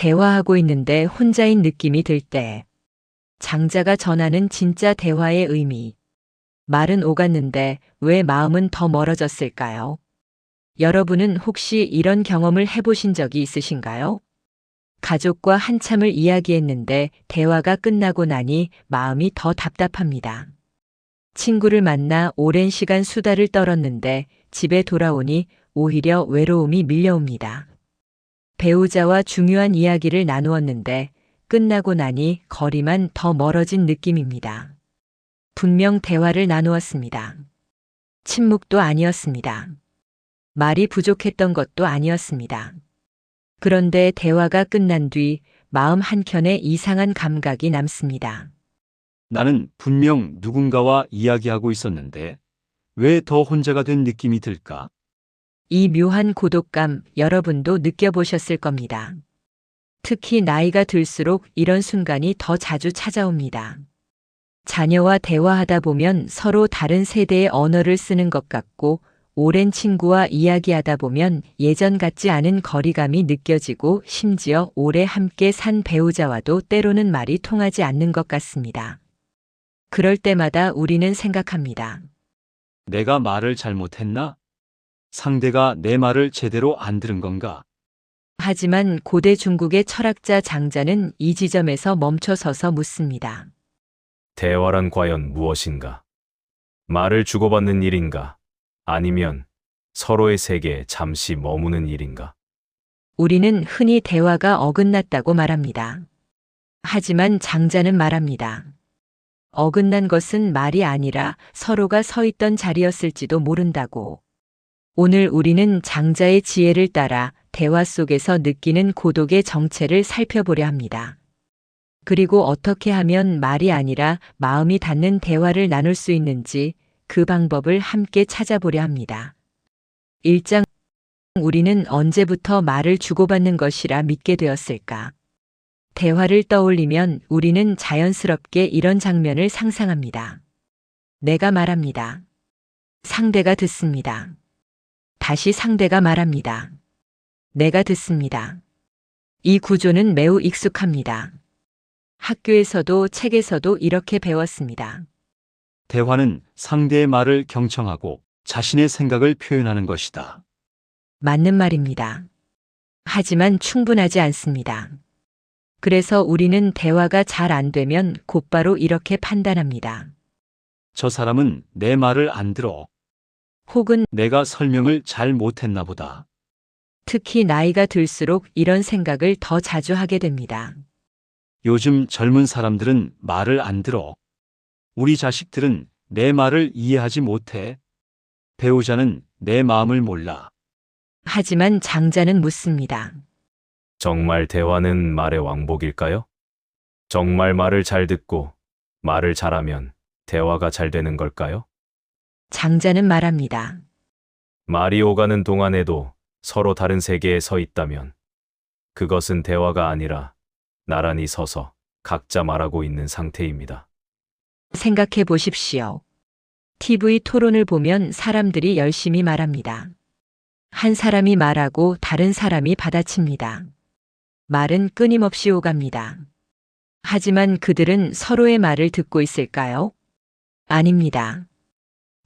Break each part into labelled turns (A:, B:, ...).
A: 대화하고 있는데 혼자인 느낌이 들 때, 장자가 전하는 진짜 대화의 의미. 말은 오갔는데 왜 마음은 더 멀어졌을까요? 여러분은 혹시 이런 경험을 해보신 적이 있으신가요? 가족과 한참을 이야기했는데 대화가 끝나고 나니 마음이 더 답답합니다. 친구를 만나 오랜 시간 수다를 떨었는데 집에 돌아오니 오히려 외로움이 밀려옵니다. 배우자와 중요한 이야기를 나누었는데 끝나고 나니 거리만 더 멀어진 느낌입니다. 분명 대화를 나누었습니다. 침묵도 아니었습니다. 말이 부족했던 것도 아니었습니다. 그런데 대화가 끝난 뒤 마음 한켠에 이상한 감각이 남습니다.
B: 나는 분명 누군가와 이야기하고 있었는데 왜 더 혼자가 된 느낌이 들까?
A: 이 묘한 고독감 여러분도 느껴보셨을 겁니다. 특히 나이가 들수록 이런 순간이 더 자주 찾아옵니다. 자녀와 대화하다 보면 서로 다른 세대의 언어를 쓰는 것 같고, 오랜 친구와 이야기하다 보면 예전 같지 않은 거리감이 느껴지고, 심지어 오래 함께 산 배우자와도 때로는 말이 통하지 않는 것 같습니다. 그럴 때마다 우리는 생각합니다.
B: 내가 말을 잘못했나? 상대가 내 말을 제대로 안 들은 건가?
A: 하지만 고대 중국의 철학자 장자는 이 지점에서 멈춰서서 묻습니다.
C: 대화란 과연 무엇인가? 말을 주고받는 일인가? 아니면 서로의 세계에 잠시 머무는 일인가?
A: 우리는 흔히 대화가 어긋났다고 말합니다. 하지만 장자는 말합니다. 어긋난 것은 말이 아니라 서로가 서 있던 자리였을지도 모른다고. 오늘 우리는 장자의 지혜를 따라 대화 속에서 느끼는 고독의 정체를 살펴보려 합니다. 그리고 어떻게 하면 말이 아니라 마음이 닿는 대화를 나눌 수 있는지 그 방법을 함께 찾아보려 합니다. 1장, 우리는 언제부터 말을 주고받는 것이라 믿게 되었을까? 대화를 떠올리면 우리는 자연스럽게 이런 장면을 상상합니다. 내가 말합니다. 상대가 듣습니다. 다시 상대가 말합니다. 내가 듣습니다. 이 구조는 매우 익숙합니다. 학교에서도 책에서도 이렇게 배웠습니다.
B: 대화는 상대의 말을 경청하고 자신의 생각을 표현하는 것이다.
A: 맞는 말입니다. 하지만 충분하지 않습니다. 그래서 우리는 대화가 잘 안 되면 곧바로 이렇게 판단합니다.
B: 저 사람은 내 말을 안 들어.
A: 혹은
B: 내가 설명을 잘 못했나 보다.
A: 특히 나이가 들수록 이런 생각을 더 자주 하게 됩니다.
B: 요즘 젊은 사람들은 말을 안 들어. 우리 자식들은 내 말을 이해하지 못해. 배우자는 내 마음을 몰라.
A: 하지만 장자는 묻습니다.
C: 정말 대화는 말의 왕복일까요? 정말 말을 잘 듣고 말을 잘하면 대화가 잘 되는 걸까요?
A: 장자는 말합니다.
C: 말이 오가는 동안에도 서로 다른 세계에 서 있다면 그것은 대화가 아니라 나란히 서서 각자 말하고 있는 상태입니다.
A: 생각해 보십시오. TV 토론을 보면 사람들이 열심히 말합니다. 한 사람이 말하고 다른 사람이 받아칩니다. 말은 끊임없이 오갑니다. 하지만 그들은 서로의 말을 듣고 있을까요? 아닙니다.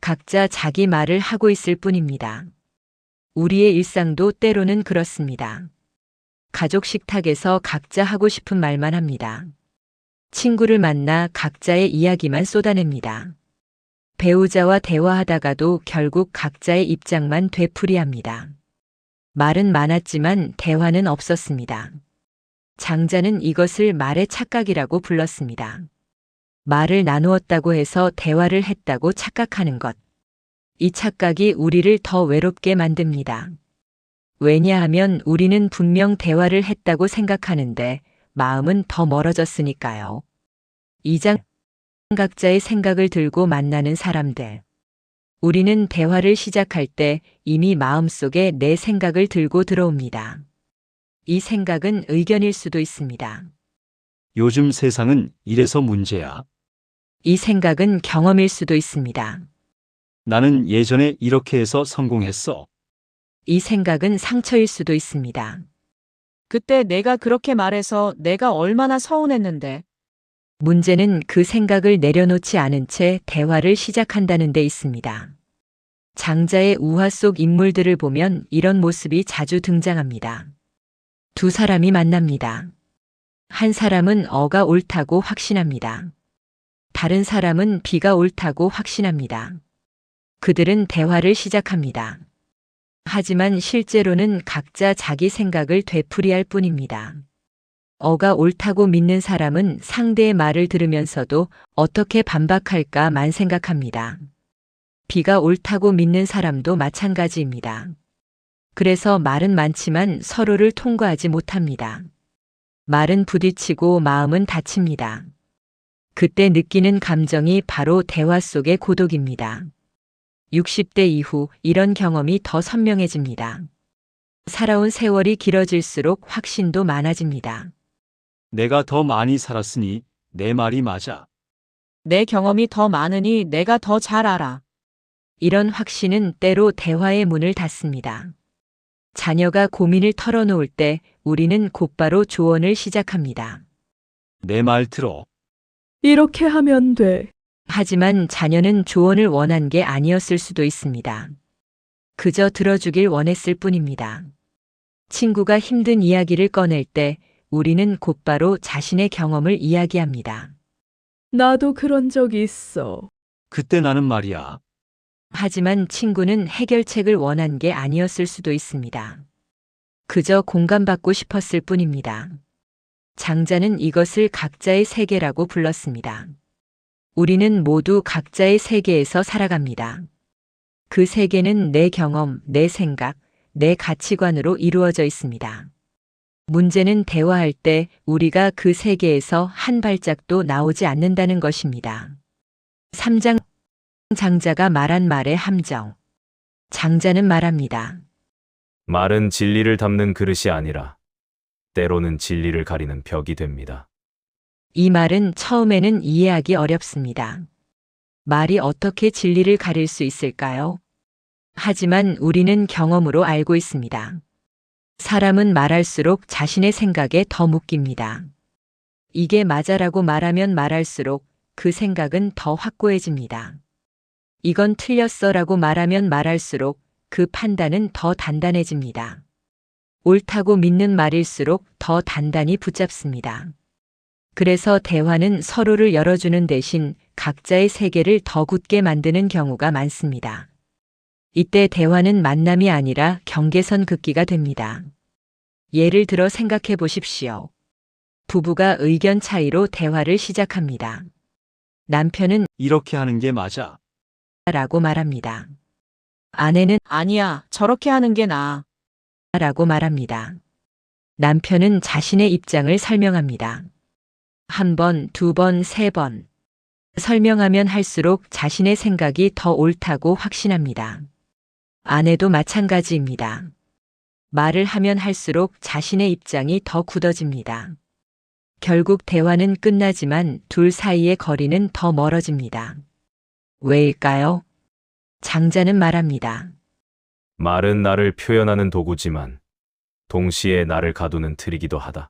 A: 각자 자기 말을 하고 있을 뿐입니다. 우리의 일상도 때로는 그렇습니다. 가족 식탁에서 각자 하고 싶은 말만 합니다. 친구를 만나 각자의 이야기만 쏟아냅니다. 배우자와 대화하다가도 결국 각자의 입장만 되풀이합니다. 말은 많았지만 대화는 없었습니다. 장자는 이것을 말의 착각이라고 불렀습니다. 말을 나누었다고 해서 대화를 했다고 착각하는 것. 이 착각이 우리를 더 외롭게 만듭니다. 왜냐하면 우리는 분명 대화를 했다고 생각하는데 마음은 더 멀어졌으니까요. 2장, 각자의 생각을 들고 만나는 사람들. 우리는 대화를 시작할 때 이미 마음속에 내 생각을 들고 들어옵니다. 이 생각은 의견일 수도 있습니다.
B: 요즘 세상은 이래서 문제야.
A: 이 생각은 경험일 수도 있습니다.
B: 나는 예전에 이렇게 해서 성공했어.
A: 이 생각은 상처일 수도 있습니다.
D: 그때 내가 그렇게 말해서 내가 얼마나 서운했는데.
A: 문제는 그 생각을 내려놓지 않은 채 대화를 시작한다는 데 있습니다. 장자의 우화 속 인물들을 보면 이런 모습이 자주 등장합니다. 두 사람이 만납니다. 한 사람은 어가 옳다고 확신합니다. 다른 사람은 비가 옳다고 확신합니다. 그들은 대화를 시작합니다. 하지만 실제로는 각자 자기 생각을 되풀이할 뿐입니다. 어가 옳다고 믿는 사람은 상대의 말을 들으면서도 어떻게 반박할까만 생각합니다. 비가 옳다고 믿는 사람도 마찬가지입니다. 그래서 말은 많지만 서로를 통과하지 못합니다. 말은 부딪히고 마음은 다칩니다. 그때 느끼는 감정이 바로 대화 속의 고독입니다. 60대 이후 이런 경험이 더 선명해집니다. 살아온 세월이 길어질수록 확신도 많아집니다.
B: 내가 더 많이 살았으니 내 말이 맞아.
D: 내 경험이 더 많으니 내가 더 잘 알아.
A: 이런 확신은 때로 대화의 문을 닫습니다. 자녀가 고민을 털어놓을 때 우리는 곧바로 조언을 시작합니다.
B: 내 말 들어.
E: 이렇게 하면 돼.
A: 하지만 자녀는 조언을 원한 게 아니었을 수도 있습니다. 그저 들어주길 원했을 뿐입니다. 친구가 힘든 이야기를 꺼낼 때 우리는 곧바로 자신의 경험을 이야기합니다.
E: 나도 그런 적 있어.
B: 그때 나는 말이야.
A: 하지만 친구는 해결책을 원한 게 아니었을 수도 있습니다. 그저 공감받고 싶었을 뿐입니다. 장자는 이것을 각자의 세계라고 불렀습니다. 우리는 모두 각자의 세계에서 살아갑니다. 그 세계는 내 경험, 내 생각, 내 가치관으로 이루어져 있습니다. 문제는 대화할 때 우리가 그 세계에서 한 발짝도 나오지 않는다는 것입니다. 3장 장자가 말한 말의 함정. 장자는 말합니다.
C: 말은 진리를 담는 그릇이 아니라 때로는 진리를 가리는 벽이 됩니다.
A: 이 말은 처음에는 이해하기 어렵습니다. 말이 어떻게 진리를 가릴 수 있을까요? 하지만 우리는 경험으로 알고 있습니다. 사람은 말할수록 자신의 생각에 더 묶입니다. 이게 맞아라고 말하면 말할수록 그 생각은 더 확고해집니다. 이건 틀렸어라고 말하면 말할수록 그 판단은 더 단단해집니다. 옳다고 믿는 말일수록 더 단단히 붙잡습니다. 그래서 대화는 서로를 열어주는 대신 각자의 세계를 더 굳게 만드는 경우가 많습니다. 이때 대화는 만남이 아니라 경계선 긋기가 됩니다. 예를 들어 생각해 보십시오. 부부가 의견 차이로 대화를 시작합니다. 남편은
B: 이렇게 하는 게 맞아.
A: 라고 말합니다. 아내는
D: 아니야, 저렇게 하는 게 나아.
A: 라고 말합니다. 남편은 자신의 입장을 설명합니다. 한 번, 두 번, 세 번. 설명하면 할수록 자신의 생각이 더 옳다고 확신합니다. 아내도 마찬가지입니다. 말을 하면 할수록 자신의 입장이 더 굳어집니다. 결국 대화는 끝나지만 둘 사이의 거리는 더 멀어집니다. 왜일까요? 장자는 말합니다.
C: 말은 나를 표현하는 도구지만 동시에 나를 가두는 틀이기도 하다.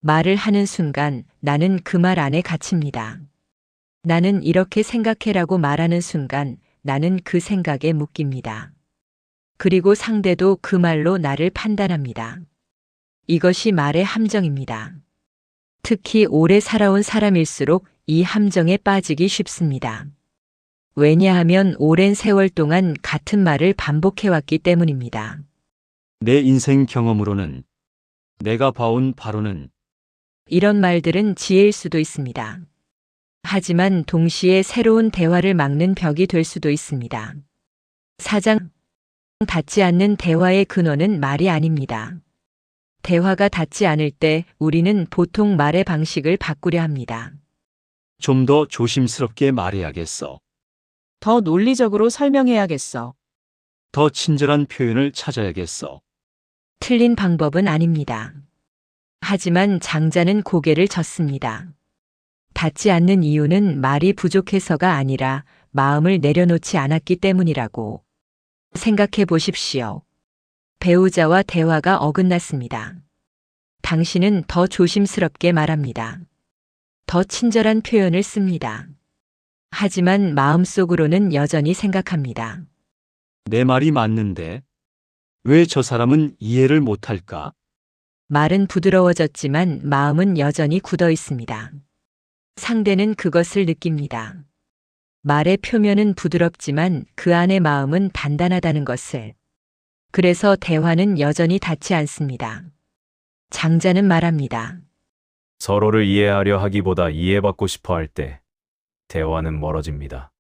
A: 말을 하는 순간 나는 그 말 안에 갇힙니다. 나는 이렇게 생각해라고 말하는 순간 나는 그 생각에 묶입니다. 그리고 상대도 그 말로 나를 판단합니다. 이것이 말의 함정입니다. 특히 오래 살아온 사람일수록 이 함정에 빠지기 쉽습니다. 왜냐하면 오랜 세월 동안 같은 말을 반복해왔기 때문입니다.
B: 내 인생 경험으로는, 내가 봐온 바로는,
A: 이런 말들은 지혜일 수도 있습니다. 하지만 동시에 새로운 대화를 막는 벽이 될 수도 있습니다. 4장 닿지 않는 대화의 근원은 말이 아닙니다. 대화가 닿지 않을 때 우리는 보통 말의 방식을 바꾸려 합니다.
B: 좀 더 조심스럽게 말해야겠어.
D: 더 논리적으로 설명해야겠어.
B: 더 친절한 표현을 찾아야겠어.
A: 틀린 방법은 아닙니다. 하지만 장자는 고개를 젓습니다. 닿지 않는 이유는 말이 부족해서가 아니라 마음을 내려놓지 않았기 때문이라고. 생각해 보십시오. 배우자와 대화가 어긋났습니다. 당신은 더 조심스럽게 말합니다. 더 친절한 표현을 씁니다. 하지만 마음속으로는 여전히 생각합니다.
B: 내 말이 맞는데 왜 저 사람은 이해를 못할까?
A: 말은 부드러워졌지만 마음은 여전히 굳어 있습니다. 상대는 그것을 느낍니다. 말의 표면은 부드럽지만 그 안의 마음은 단단하다는 것을. 그래서 대화는 여전히 닿지 않습니다. 장자는 말합니다.
C: 서로를 이해하려 하기보다 이해받고 싶어 할 때 대화는 멀어집니다.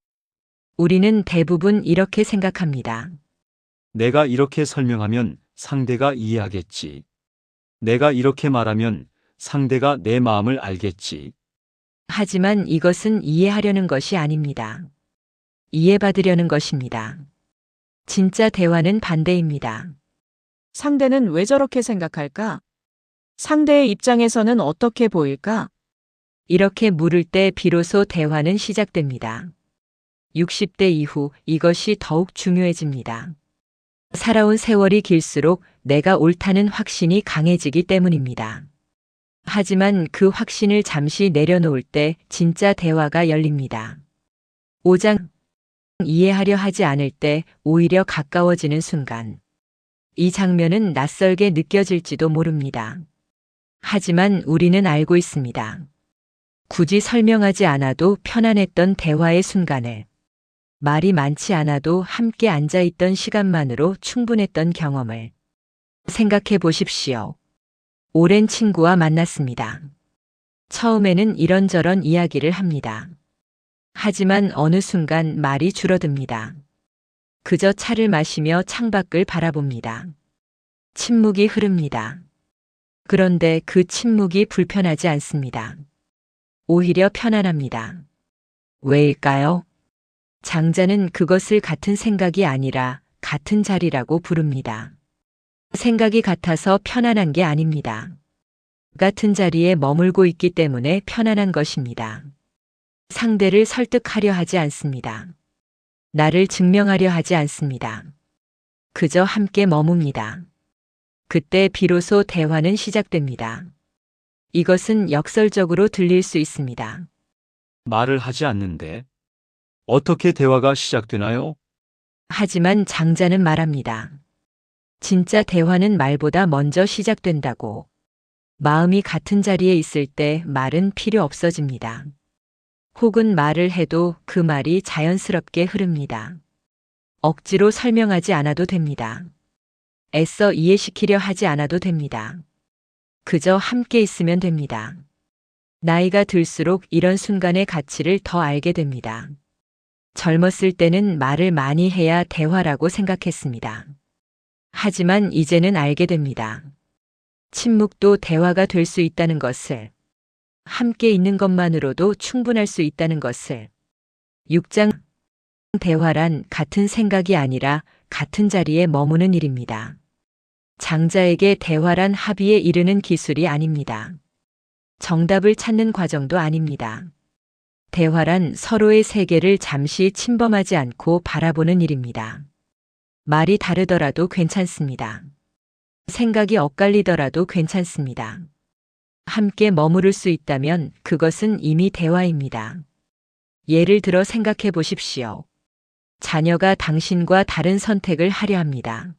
A: 우리는 대부분 이렇게 생각합니다.
B: 내가 이렇게 설명하면 상대가 이해하겠지. 내가 이렇게 말하면 상대가 내 마음을 알겠지.
A: 하지만 이것은 이해하려는 것이 아닙니다. 이해받으려는 것입니다. 진짜 대화는 반대입니다.
D: 상대는 왜 저렇게 생각할까? 상대의 입장에서는 어떻게 보일까?
A: 이렇게 물을 때 비로소 대화는 시작됩니다. 60대 이후 이것이 더욱 중요해집니다. 살아온 세월이 길수록 내가 옳다는 확신이 강해지기 때문입니다. 하지만 그 확신을 잠시 내려놓을 때 진짜 대화가 열립니다. 5장 이해하려 하지 않을 때 오히려 가까워지는 순간. 이 장면은 낯설게 느껴질지도 모릅니다. 하지만 우리는 알고 있습니다. 굳이 설명하지 않아도 편안했던 대화의 순간을, 말이 많지 않아도 함께 앉아있던 시간만으로 충분했던 경험을 생각해 보십시오. 오랜 친구와 만났습니다. 처음에는 이런저런 이야기를 합니다. 하지만 어느 순간 말이 줄어듭니다. 그저 차를 마시며 창밖을 바라봅니다. 침묵이 흐릅니다. 그런데 그 침묵이 불편하지 않습니다. 오히려 편안합니다. 왜일까요? 장자는 그것을 같은 생각이 아니라 같은 자리라고 부릅니다. 생각이 같아서 편안한 게 아닙니다. 같은 자리에 머물고 있기 때문에 편안한 것입니다. 상대를 설득하려 하지 않습니다. 나를 증명하려 하지 않습니다. 그저 함께 머뭅니다. 그때 비로소 대화는 시작됩니다. 이것은 역설적으로 들릴 수 있습니다.
B: 말을 하지 않는데 어떻게 대화가 시작되나요?
A: 하지만 장자는 말합니다. 진짜 대화는 말보다 먼저 시작된다고. 마음이 같은 자리에 있을 때 말은 필요 없어집니다. 혹은 말을 해도 그 말이 자연스럽게 흐릅니다. 억지로 설명하지 않아도 됩니다. 애써 이해시키려 하지 않아도 됩니다. 그저 함께 있으면 됩니다. 나이가 들수록 이런 순간의 가치를 더 알게 됩니다. 젊었을 때는 말을 많이 해야 대화라고 생각했습니다. 하지만 이제는 알게 됩니다. 침묵도 대화가 될 수 있다는 것을, 함께 있는 것만으로도 충분할 수 있다는 것을. 6장 대화란 같은 생각이 아니라 같은 자리에 머무는 일입니다. 장자에게 대화란 합의에 이르는 기술이 아닙니다. 정답을 찾는 과정도 아닙니다. 대화란 서로의 세계를 잠시 침범하지 않고 바라보는 일입니다. 말이 다르더라도 괜찮습니다. 생각이 엇갈리더라도 괜찮습니다. 함께 머무를 수 있다면 그것은 이미 대화입니다. 예를 들어 생각해 보십시오. 자녀가 당신과 다른 선택을 하려 합니다.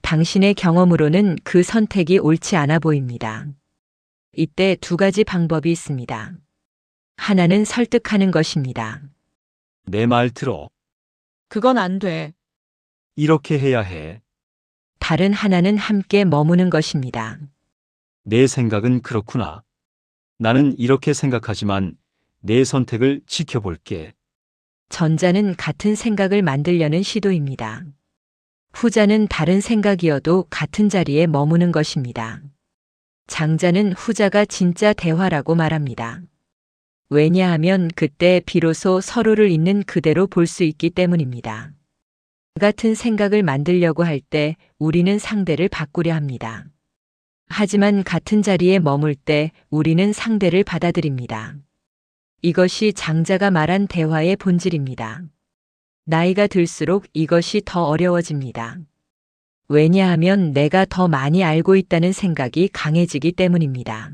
A: 당신의 경험으로는 그 선택이 옳지 않아 보입니다. 이때 두 가지 방법이 있습니다. 하나는 설득하는 것입니다.
B: 내 말 들어.
D: 그건 안 돼.
B: 이렇게 해야 해.
A: 다른 하나는 함께 머무는 것입니다.
B: 내 생각은 그렇구나. 나는 이렇게 생각하지만 내 선택을 지켜볼게.
A: 전자는 같은 생각을 만들려는 시도입니다. 후자는 다른 생각이어도 같은 자리에 머무는 것입니다. 장자는 후자가 진짜 대화라고 말합니다. 왜냐하면 그때 비로소 서로를 있는 그대로 볼 수 있기 때문입니다. 같은 생각을 만들려고 할 때 우리는 상대를 바꾸려 합니다. 하지만 같은 자리에 머물 때 우리는 상대를 받아들입니다. 이것이 장자가 말한 대화의 본질입니다. 나이가 들수록 이것이 더 어려워집니다. 왜냐하면 내가 더 많이 알고 있다는 생각이 강해지기 때문입니다.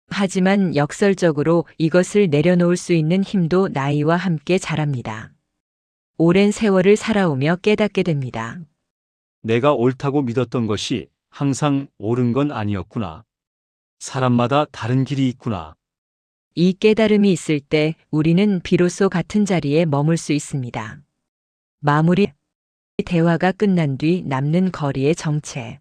A: 하지만 역설적으로 이것을 내려놓을 수 있는 힘도 나이와 함께 자랍니다. 오랜 세월을 살아오며 깨닫게 됩니다.
B: 내가 옳다고 믿었던 것이 항상 옳은 건 아니었구나. 사람마다 다른 길이 있구나.
A: 이 깨달음이 있을 때 우리는 비로소 같은 자리에 머물 수 있습니다. 마무리. 대화가 끝난 뒤 남는 거리의 정체.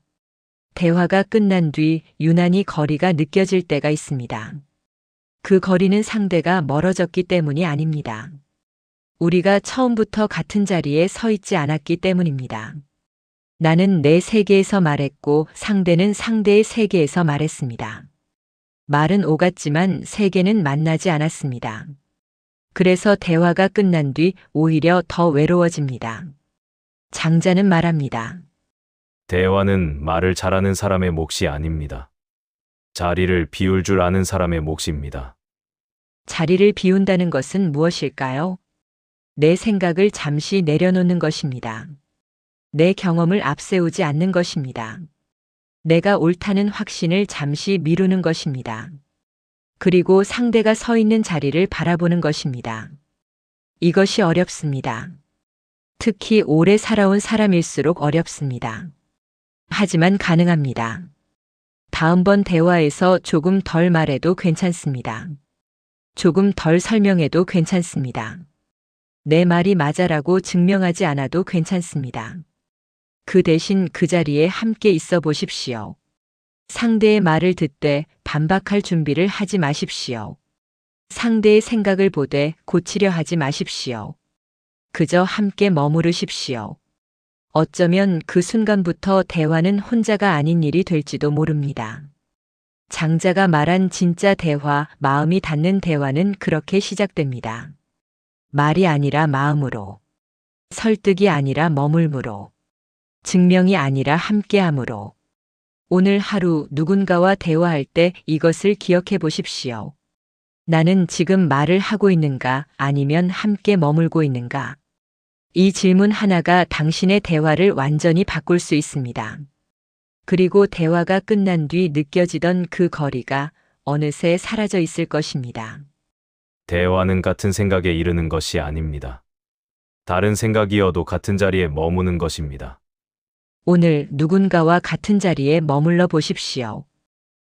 A: 대화가 끝난 뒤 유난히 거리가 느껴질 때가 있습니다. 그 거리는 상대가 멀어졌기 때문이 아닙니다. 우리가 처음부터 같은 자리에 서 있지 않았기 때문입니다. 나는 내 세계에서 말했고 상대는 상대의 세계에서 말했습니다. 말은 오갔지만 세계는 만나지 않았습니다. 그래서 대화가 끝난 뒤 오히려 더 외로워집니다. 장자는 말합니다.
C: 대화는 말을 잘하는 사람의 몫이 아닙니다. 자리를 비울 줄 아는 사람의 몫입니다.
A: 자리를 비운다는 것은 무엇일까요? 내 생각을 잠시 내려놓는 것입니다. 내 경험을 앞세우지 않는 것입니다. 내가 옳다는 확신을 잠시 미루는 것입니다. 그리고 상대가 서 있는 자리를 바라보는 것입니다. 이것이 어렵습니다. 특히 오래 살아온 사람일수록 어렵습니다. 하지만 가능합니다. 다음번 대화에서 조금 덜 말해도 괜찮습니다. 조금 덜 설명해도 괜찮습니다. 내 말이 맞아라고 증명하지 않아도 괜찮습니다. 그 대신 그 자리에 함께 있어 보십시오. 상대의 말을 듣되 반박할 준비를 하지 마십시오. 상대의 생각을 보되 고치려 하지 마십시오. 그저 함께 머무르십시오. 어쩌면 그 순간부터 대화는 혼자가 아닌 일이 될지도 모릅니다. 장자가 말한 진짜 대화, 마음이 닿는 대화는 그렇게 시작됩니다. 말이 아니라 마음으로, 설득이 아니라 머물므로, 증명이 아니라 함께함으로. 오늘 하루 누군가와 대화할 때 이것을 기억해 보십시오. 나는 지금 말을 하고 있는가 아니면 함께 머물고 있는가? 이 질문 하나가 당신의 대화를 완전히 바꿀 수 있습니다. 그리고 대화가 끝난 뒤 느껴지던 그 거리가 어느새 사라져 있을 것입니다.
C: 대화는 같은 생각에 이르는 것이 아닙니다. 다른 생각이어도 같은 자리에 머무는 것입니다.
A: 오늘 누군가와 같은 자리에 머물러 보십시오.